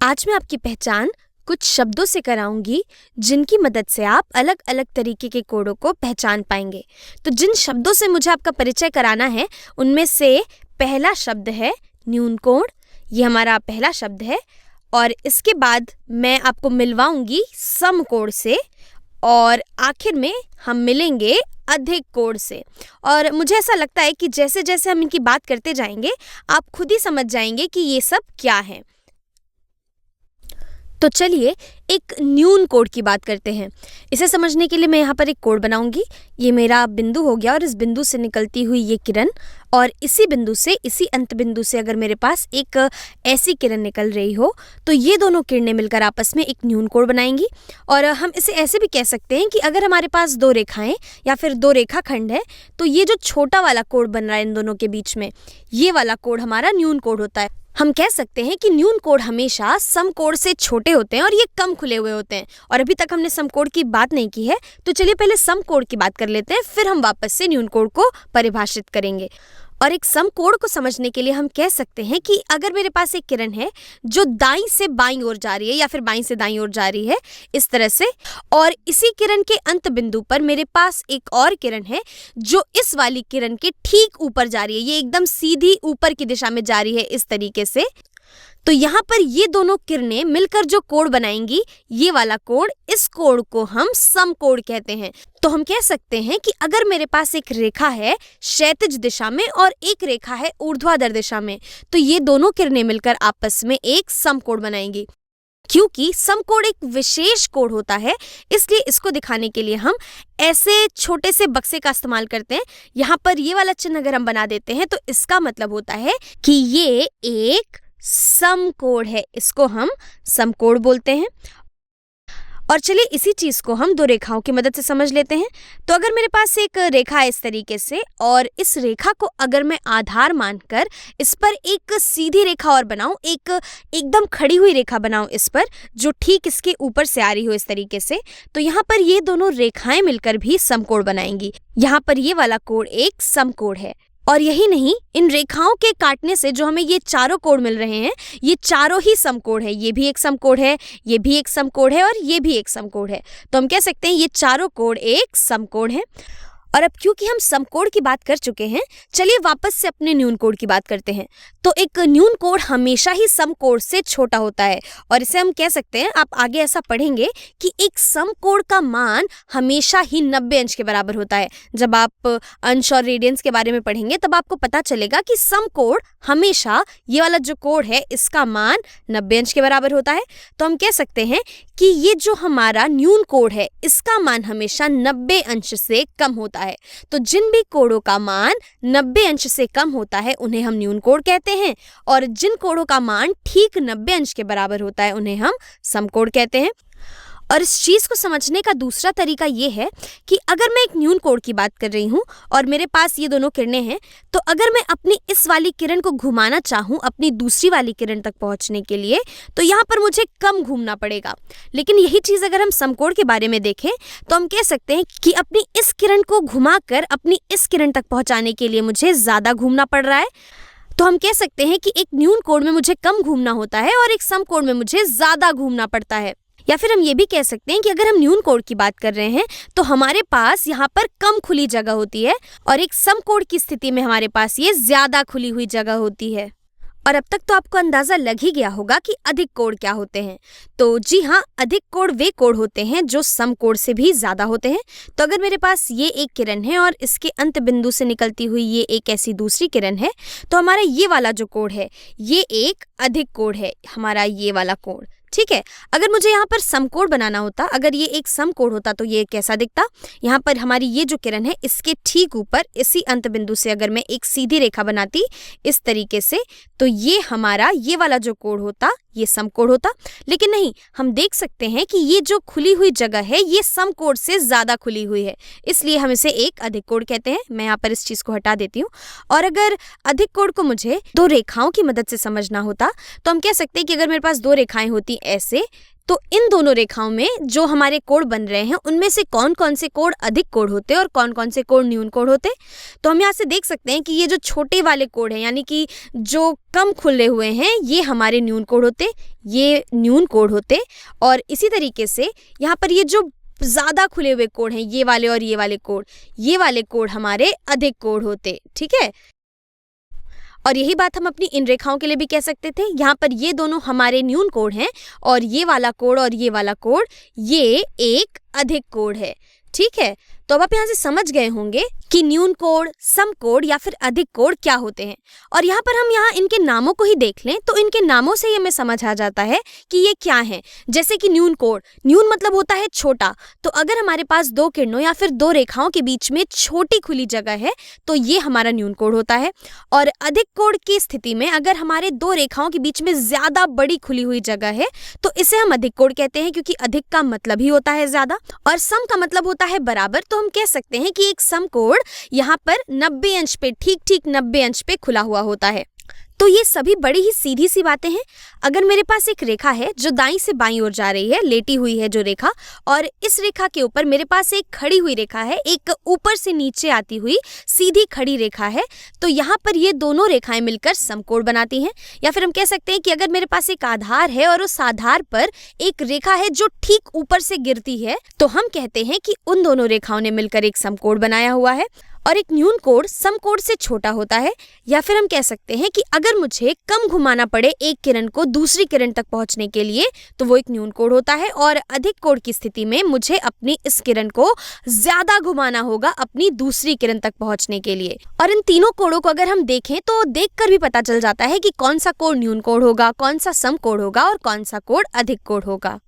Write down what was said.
आज मैं आपकी पहचान कुछ शब्दों से कराऊंगी जिनकी मदद से आप अलग अलग तरीके के कोडों को पहचान पाएंगे। तो जिन शब्दों से मुझे आपका परिचय कराना है उनमें से पहला शब्द है न्यून कोण। ये हमारा पहला शब्द है और इसके बाद मैं आपको मिलवाऊंगी समकोण से और आखिर में हम मिलेंगे अधिक कोण से। और मुझे ऐसा लगता है कि जैसे जैसे हम इनकी बात करते जाएंगे आप खुद ही समझ जाएंगे कि ये सब क्या है। तो चलिए एक न्यून कोण की बात करते हैं। इसे समझने के लिए मैं यहाँ पर एक कोण बनाऊंगी। ये मेरा बिंदु हो गया और इस बिंदु से निकलती हुई ये किरण और इसी बिंदु से इसी अंत बिंदु से अगर मेरे पास एक ऐसी किरण निकल रही हो तो ये दोनों किरणें मिलकर आपस में एक न्यून कोण बनाएंगी। और हम इसे ऐसे भी कह सकते हैं कि अगर हमारे पास दो रेखाएं या फिर दो रेखाखंड है तो ये जो छोटा वाला कोण बन रहा है इन दोनों के बीच में, ये वाला कोण हमारा न्यून कोण होता है। हम कह सकते हैं कि न्यून कोण हमेशा समकोण से छोटे होते हैं और ये कम खुले हुए होते हैं। और अभी तक हमने समकोण की बात नहीं की है, तो चलिए पहले समकोण की बात कर लेते हैं, फिर हम वापस से न्यून कोण को परिभाषित करेंगे। और एक समकोण को समझने के लिए हम कह सकते हैं कि अगर मेरे पास एक किरण है जो दाईं से बाईं ओर जा रही है या फिर बाईं से दाईं ओर जा रही है इस तरह से, और इसी किरण के अंत बिंदु पर मेरे पास एक और किरण है जो इस वाली किरण के ठीक ऊपर जा रही है, ये एकदम सीधी ऊपर की दिशा में जा रही है इस तरीके से। तो यहाँ पर ये दोनों किरणें मिलकर जो कोण बनाएंगी, ये वाला कोण, इस कोण को हम समकोण कहते हैं। तो हम कह सकते हैं कि अगर मेरे पास एक रेखा है क्षैतिज दिशा में और एक रेखा है ऊर्ध्वाधर दिशा में, तो ये दोनों किरणें मिलकर आपस में एक समकोण बनाएंगी। क्योंकि समकोण एक विशेष कोण होता है, इसलिए इसको दिखाने के लिए हम ऐसे छोटे से बक्से का इस्तेमाल करते हैं। यहाँ पर ये वाला चिन्ह अगर हम बना देते हैं तो इसका मतलब होता है कि ये एक समकोण है, इसको हम समकोण बोलते हैं। और चलिए इसी चीज को हम दो रेखाओं की मदद से समझ लेते हैं। तो अगर मेरे पास एक रेखा है इस तरीके से और इस रेखा को अगर मैं आधार मानकर इस पर एक सीधी रेखा और बनाऊं, एक एकदम खड़ी हुई रेखा बनाऊं इस पर, जो ठीक इसके ऊपर से आ रही हो इस तरीके से, तो यहाँ पर ये दोनों रेखाएं मिलकर भी समकोण बनाएंगी। यहाँ पर ये वाला कोण एक समकोण है। और यही नहीं, इन रेखाओं के काटने से जो हमें ये चारों कोण मिल रहे हैं, ये चारों ही समकोण है। ये भी एक समकोण है, ये भी एक समकोण है और ये भी एक समकोण है। तो हम कह सकते हैं ये चारों कोण एक समकोण है। और अब क्योंकि हम समकोण की बात कर चुके हैं, चलिए वापस से अपने न्यून कोण की बात करते हैं। तो एक न्यून कोण हमेशा ही समकोण से छोटा होता है और इसे हम कह सकते हैं, आप आगे ऐसा पढ़ेंगे कि एक समकोण का मान हमेशा ही 90 अंश के बराबर होता है। जब आप अंश और रेडियंस के बारे में पढ़ेंगे तब आपको पता चलेगा कि समकोण हमेशा, ये वाला जो कोण है इसका मान 90 अंश के बराबर होता है। तो हम कह सकते हैं कि ये जो हमारा न्यून कोण है इसका मान हमेशा 90 अंश से कम होता है। तो जिन भी कोणों का मान 90 अंश से कम होता है उन्हें हम न्यून कोण कहते हैं, और जिन कोणों का मान ठीक 90 अंश के बराबर होता है उन्हें हम समकोण कहते हैं। और इस चीज को समझने का दूसरा तरीका ये है कि अगर मैं एक न्यून कोण की बात कर रही हूँ और मेरे पास ये दोनों किरणें हैं, तो अगर मैं अपनी इस वाली किरण को घुमाना चाहूँ अपनी दूसरी वाली किरण तक पहुँचने के लिए, तो यहाँ पर मुझे कम घूमना पड़ेगा। लेकिन यही चीज़ अगर हम समकोण के बारे में देखें तो हम कह सकते हैं कि अपनी इस किरण को घुमाकर अपनी इस किरण तक पहुँचाने के लिए मुझे ज़्यादा घूमना पड़ रहा है। तो हम कह सकते हैं कि एक न्यून कोण में मुझे कम घूमना होता है और एक समकोण में मुझे ज़्यादा घूमना पड़ता है। या फिर हम ये भी कह सकते हैं कि अगर हम न्यून कोण की बात कर रहे हैं तो हमारे पास यहाँ पर कम खुली जगह होती है और एक समकोण की स्थिति में हमारे पास ये ज्यादा खुली हुई जगह होती है। और अब तक तो आपको अंदाजा लग ही गया होगा कि अधिक कोण क्या होते हैं। तो जी हाँ, अधिक कोण वे कोण होते हैं जो समकोण से भी ज्यादा होते हैं। तो अगर मेरे पास ये एक किरण है और इसके अंत बिंदु से निकलती हुई ये एक ऐसी दूसरी किरण है, तो हमारा ये वाला जो कोण है ये एक अधिक कोण है, हमारा ये वाला कोण। ठीक है, अगर मुझे यहाँ पर समकोण बनाना होता, अगर ये एक समकोण होता तो ये कैसा दिखता। यहाँ पर हमारी ये जो किरण है इसके ठीक ऊपर इसी अंत बिंदु से अगर मैं एक सीधी रेखा बनाती इस तरीके से, तो ये हमारा ये वाला जो कोण होता ये समकोण होता। लेकिन नहीं, हम देख सकते हैं कि ये जो खुली हुई जगह है ये समकोण से ज्यादा खुली हुई है, इसलिए हम इसे एक अधिक कोण कहते हैं। मैं यहाँ पर इस चीज को हटा देती हूँ। और अगर अधिक कोण को मुझे दो रेखाओं की मदद से समझना होता तो हम कह सकते हैं कि अगर मेरे पास दो रेखाएं होती ऐसे, तो इन दोनों रेखाओं में जो हमारे कोण बन रहे हैं उनमें से कौन कौन से कोण अधिक कोण होते हैं और कौन कौन से कोण न्यून कोण होते हैं। तो हम यहाँ से देख सकते हैं कि ये जो छोटे वाले कोण हैं यानी कि जो कम खुले हुए हैं ये हमारे न्यून कोण होते, ये न्यून कोण होते। और इसी तरीके से यहाँ पर ये जो ज़्यादा खुले हुए कोण हैं ये वाले और ये वाले कोण हमारे अधिक कोण होते। ठीक है, और यही बात हम अपनी इन रेखाओं के लिए भी कह सकते थे। यहाँ पर ये दोनों हमारे न्यून कोण हैं और ये वाला कोण और ये वाला कोण ये एक अधिक कोण है। ठीक है, तो अब आप यहाँ से समझ गए होंगे कि न्यून कोण, सम कोण या फिर अधिक कोण क्या होते हैं। और यहाँ पर हम इनके नामों को ही देख लें तो इनके नामों से ही हमें समझ आ जाता है कि ये क्या है। जैसे कि न्यून कोण, न्यून मतलब होता है छोटा, तो अगर हमारे पास दो किरणों या फिर दो रेखाओं के बीच में छोटी खुली जगह है तो ये हमारा न्यून कोण होता है। और अधिक कोण की स्थिति में अगर हमारे दो रेखाओं के बीच में ज्यादा बड़ी खुली हुई जगह है तो इसे हम अधिक कोण कहते हैं, क्योंकि अधिक का मतलब ही होता है ज्यादा और सम का मतलब होता है बराबर। तो हम कह सकते हैं कि एक समकोण यहाँ पर 90 अंश पे, ठीक 90 अंश पे खुला हुआ होता है। तो ये सभी बड़ी ही सीधी सी बातें हैं। अगर मेरे पास एक रेखा है जो दाईं से बाईं ओर जा रही है, लेटी हुई है जो रेखा, और इस रेखा के ऊपर मेरे पास एक खड़ी हुई रेखा है, एक ऊपर से नीचे आती हुई सीधी खड़ी रेखा है, तो यहाँ पर ये दोनों रेखाएं मिलकर समकोण बनाती हैं। या फिर हम कह सकते हैं कि अगर मेरे पास एक आधार है और उस आधार पर एक रेखा है जो ठीक ऊपर से गिरती है, तो हम कहते हैं कि उन दोनों रेखाओं ने मिलकर एक समकोण बनाया हुआ है। और एक न्यून कोण समकोण से छोटा होता है। या फिर हम कह सकते हैं कि अगर मुझे कम घुमाना पड़े एक किरण को दूसरी किरण तक पहुंचने के लिए तो वो एक न्यून कोण होता है। और अधिक कोण की स्थिति में मुझे अपनी इस किरण को ज्यादा घुमाना होगा अपनी दूसरी किरण तक पहुंचने के लिए। और इन तीनों कोणों को अगर हम देखें तो देखकर भी पता चल जाता है कि कौन सा कोण न्यून कोण होगा, कौन सा सम कोण होगा और कौन सा कोण अधिक कोण होगा।